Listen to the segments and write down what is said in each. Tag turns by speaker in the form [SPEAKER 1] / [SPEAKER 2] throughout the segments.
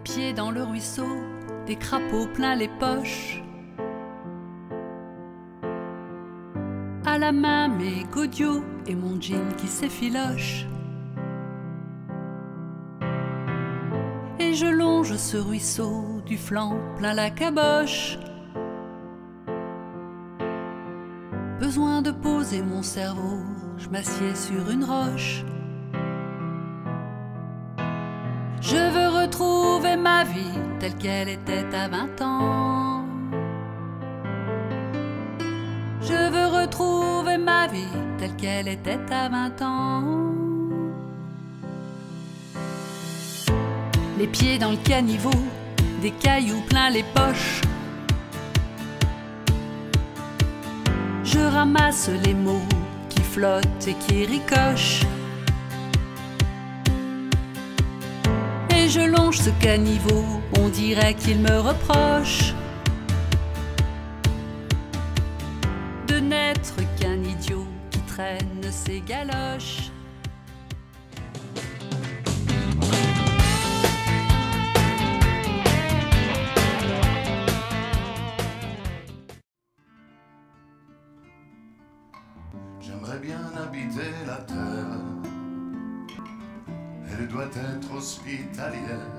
[SPEAKER 1] pieds dans le ruisseau, des crapauds plein les poches. À la main mes godillots et mon jean qui s'effiloche. Et je longe ce ruisseau du flanc plein la caboche. Besoin de poser mon cerveau, je m'assieds sur une roche. Je veux retrouver ma vie telle qu'elle était à 20 ans. Je veux retrouver ma vie telle qu'elle était à 20 ans. Les pieds dans le caniveau, des cailloux plein les poches. Je ramasse les mots qui flottent et qui ricochent. Et je longe ce caniveau, on dirait qu'il me reproche de n'être qu'un idiot qui traîne ses galoches.
[SPEAKER 2] J'aimerais bien habiter la terre, elle doit être hospitalière.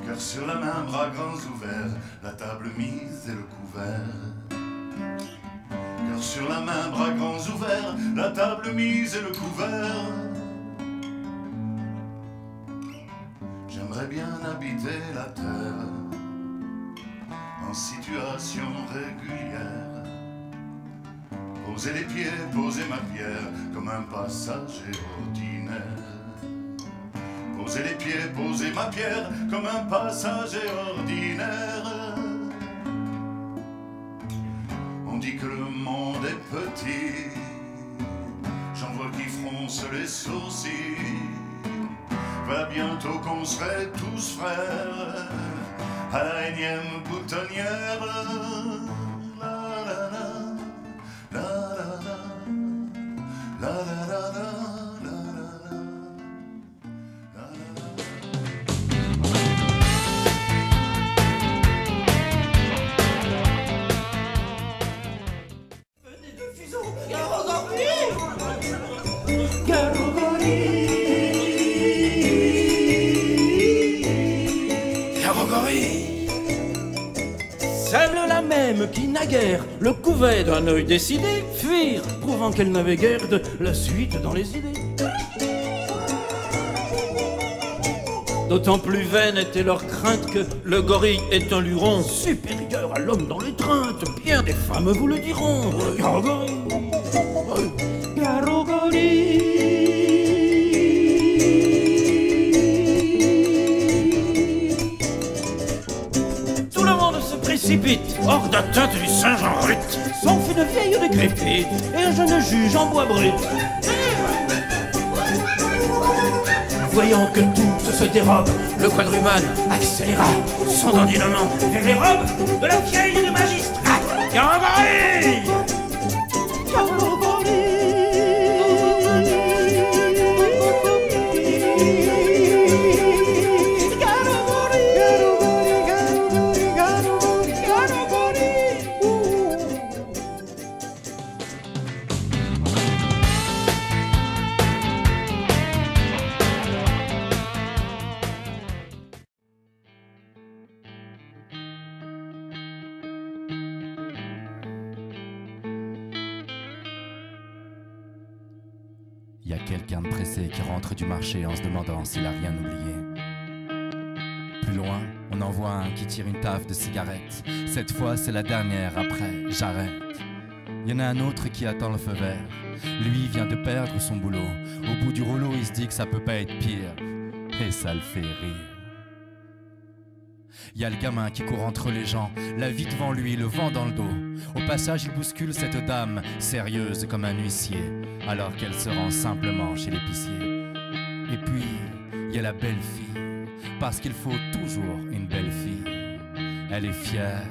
[SPEAKER 2] Cœur sur la main, bras grands ouverts, la table mise et le couvert. Cœur sur la main, bras grands ouverts, la table mise et le couvert. J'aimerais bien habiter la terre en situation régulière. Poser les pieds, poser ma pierre comme un passager ordinaire. Poser les pieds, poser ma pierre comme un passager ordinaire. On dit que le monde est petit, j'en vois qui froncent les sourcils. Voilà bientôt qu'on serait tous frères à la énième boutonnière.
[SPEAKER 3] Celle la même qui naguère le couvait d'un œil décidé, fuir, prouvant qu'elle n'avait guère de la suite dans les idées. D'autant plus vaine était leur crainte que le gorille est un luron supérieur à l'homme dans l'étreinte. Bien des femmes vous le diront. Garogorille, Garogorille. Tout le monde se précipite hors d'atteinte du Saint-Jean Rut, sauf une vieille décrépite et un jeune juge en bois brut. Voyant que tout se dérobe, le quadrumane accéléra son dandinement vers les robes de la vieille de magistrat. Garogorille,
[SPEAKER 4] Il y a quelqu'un de pressé qui rentre du marché en se demandant s'il a rien oublié. Plus loin, on en voit un qui tire une taffe de cigarette. Cette fois, c'est la dernière, après, j'arrête. Il y en a un autre qui attend le feu vert. Lui vient de perdre son boulot. Au bout du rouleau, il se dit que ça peut pas être pire. Et ça le fait rire. Il y a le gamin qui court entre les gens, la vie devant lui, le vent dans le dos. Au passage, il bouscule cette dame, sérieuse comme un huissier, alors qu'elle se rend simplement chez l'épicier. Et puis, il y a la belle fille, parce qu'il faut toujours une belle fille. Elle est fière.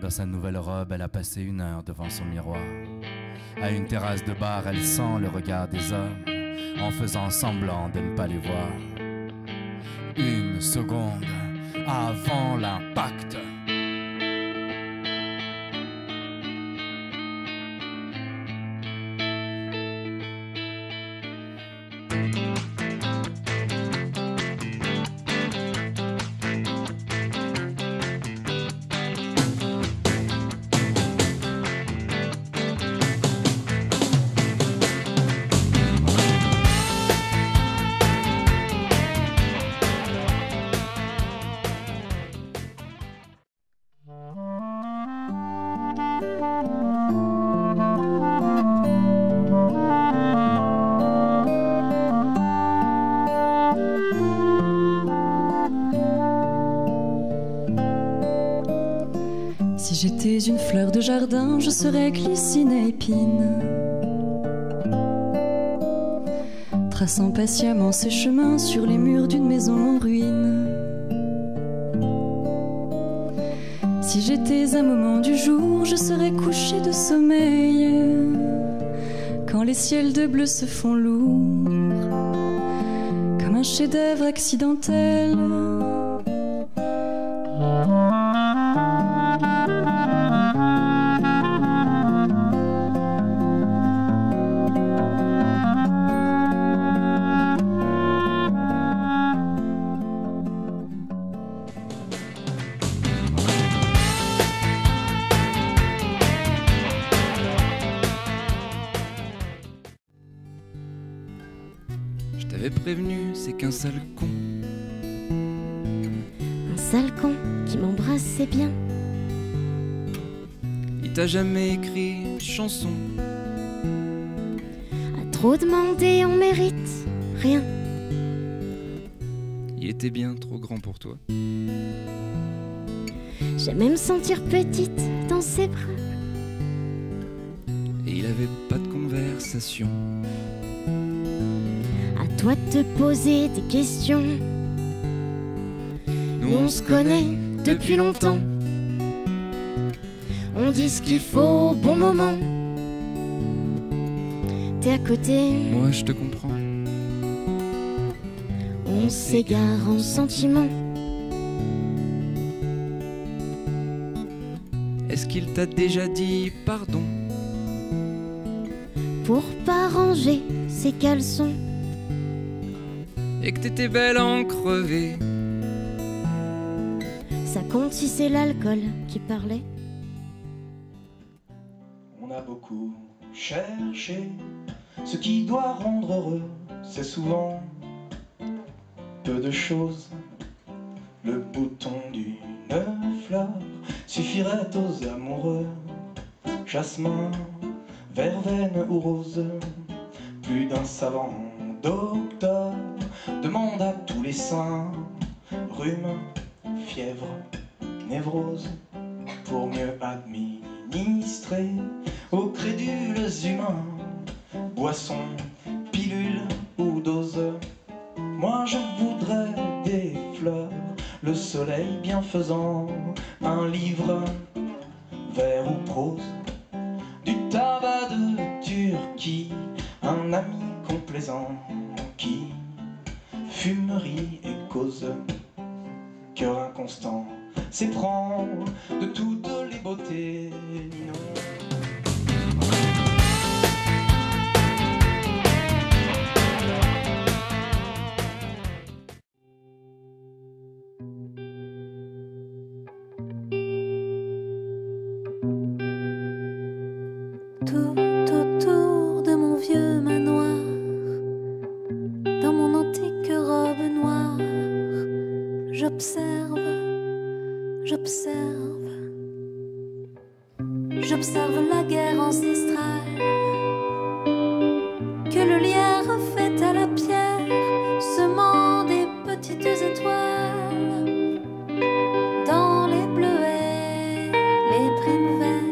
[SPEAKER 4] Dans sa nouvelle robe, elle a passé 1 heure devant son miroir. À une terrasse de bar, elle sent le regard des hommes. en faisant semblant de ne pas les voir. Une seconde avant l'impact.
[SPEAKER 5] Si j'étais une fleur de jardin, je serais glycine et épine, traçant patiemment ses chemins sur les murs d'une maison en ruine. Si j'étais un moment du jour, je serais couché de sommeil, quand les ciels de bleu se font lourds, comme un chef-d'œuvre accidentel.
[SPEAKER 6] Je t'avais prévenu, c'est qu'un sale con.
[SPEAKER 7] Un sale con qui m'embrassait bien.
[SPEAKER 6] Il t'a jamais écrit une chanson.
[SPEAKER 7] À trop demander, on mérite rien.
[SPEAKER 6] Il était bien trop grand pour toi.
[SPEAKER 7] J'aimais me sentir petite dans ses bras.
[SPEAKER 6] Et il avait pas de conversation.
[SPEAKER 7] À toi de te poser des questions.
[SPEAKER 6] Nous on se connaît depuis longtemps.
[SPEAKER 7] On dit ce qu'il faut au bon moment. T'es à côté,
[SPEAKER 6] Moi je te comprends.
[SPEAKER 7] on s'égare en sentiments.
[SPEAKER 6] Est-ce qu'il t'a déjà dit pardon?
[SPEAKER 7] Pour pas ranger ses caleçons.
[SPEAKER 6] Et que t'étais belle en crevé.
[SPEAKER 7] Ça compte si c'est l'alcool qui parlait.
[SPEAKER 8] On a beaucoup cherché ce qui doit rendre heureux, c'est souvent peu de choses. Le bouton d'une fleur suffirait aux amoureux. Jasmin, verveine ou rose, plus d'un savant docteur demande à tous les saints rhume, fièvre, névrose, pour mieux administrer aux crédules humains boissons, pilules ou doses. Moi je voudrais des fleurs, le soleil bienfaisant, un livre, vers ou prose, du tabac de Turquie, un ami complaisant qui fume, rit et cause. Cœur inconstant s'éprend de toutes les beautés.
[SPEAKER 5] Tout autour de mon vieux manoir, dans mon antique robe noire, j'observe, j'observe, j'observe la guerre ancestrale que le lierre refait à la pierre, semant des petites étoiles dans les bleuets, les primes verts.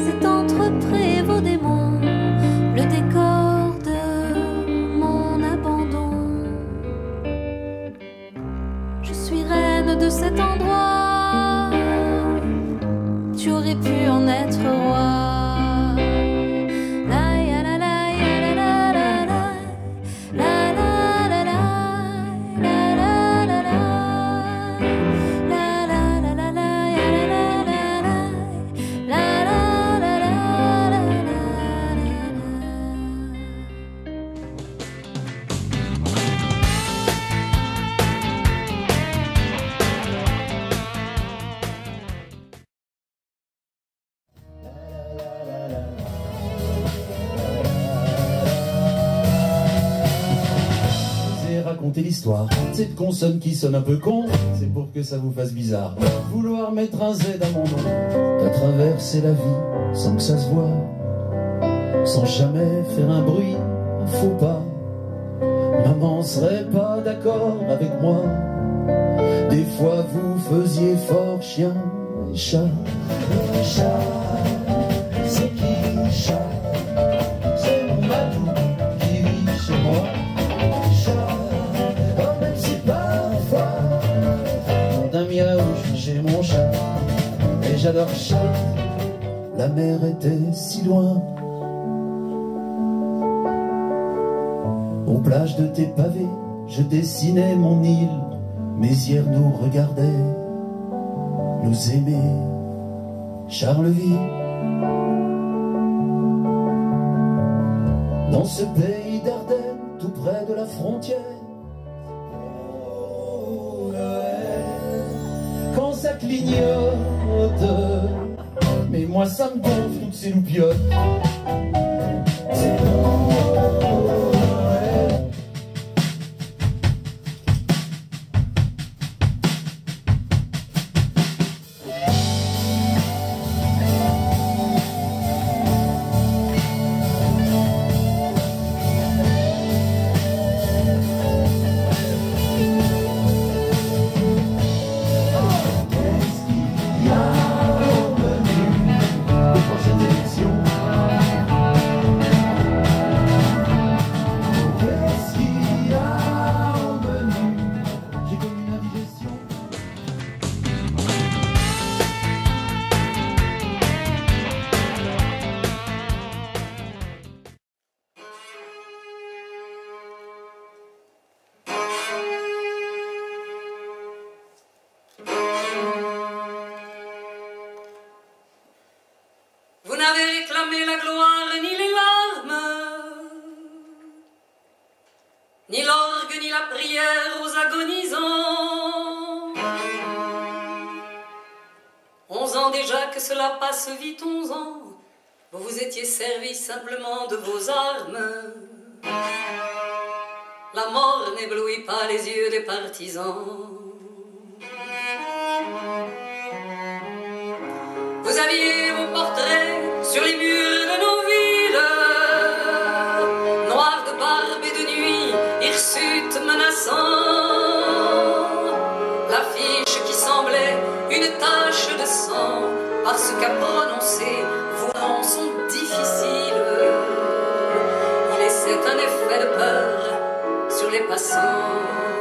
[SPEAKER 5] C'est entre Prévost des Monts, le décor de mon abandon. Je suis reine de cet endroit, tu aurais pu en être roi. La ya la la
[SPEAKER 9] raconter l'histoire. Cette consonne qui sonne un peu con, c'est pour que ça vous fasse bizarre. Vouloir mettre un Z à mon nom, t'as traversé la vie sans que ça se voie, sans jamais faire un bruit, un faux pas. Maman serait pas d'accord avec moi. Des fois vous faisiez fort chien et chat. Le chat, c'est qui chat? C'est mon matou qui vit chez moi. Chat, oh même si parfois d'un miaou chez mon chat. Et j'adore chat. La mer était si loin. Aux plages de tes pavés, je dessinais mon île. Mes yeux nous regardaient, nous aimaient, Charleville. Dans ce pays d'Ardennes, tout près de la frontière, oh, Noël, quand ça clignote, mais moi ça me gonfle toutes ces loupiottes. C'est bon.
[SPEAKER 1] Vous n'avez réclamé la gloire ni les larmes, ni l'orgue ni la prière aux agonisants. 11 ans déjà que cela passe vite, 11 ans, vous vous étiez servi simplement de vos armes. La mort n'éblouit pas les yeux des partisans. Vous aviez vos portraits sur les murs de nos villes, noirs de barbe et de nuit, hirsutes menaçants. L'affiche qui semblait une tache de sang, parce qu'à prononcer vos noms sont difficiles. Il laissait un effet de peur sur les passants.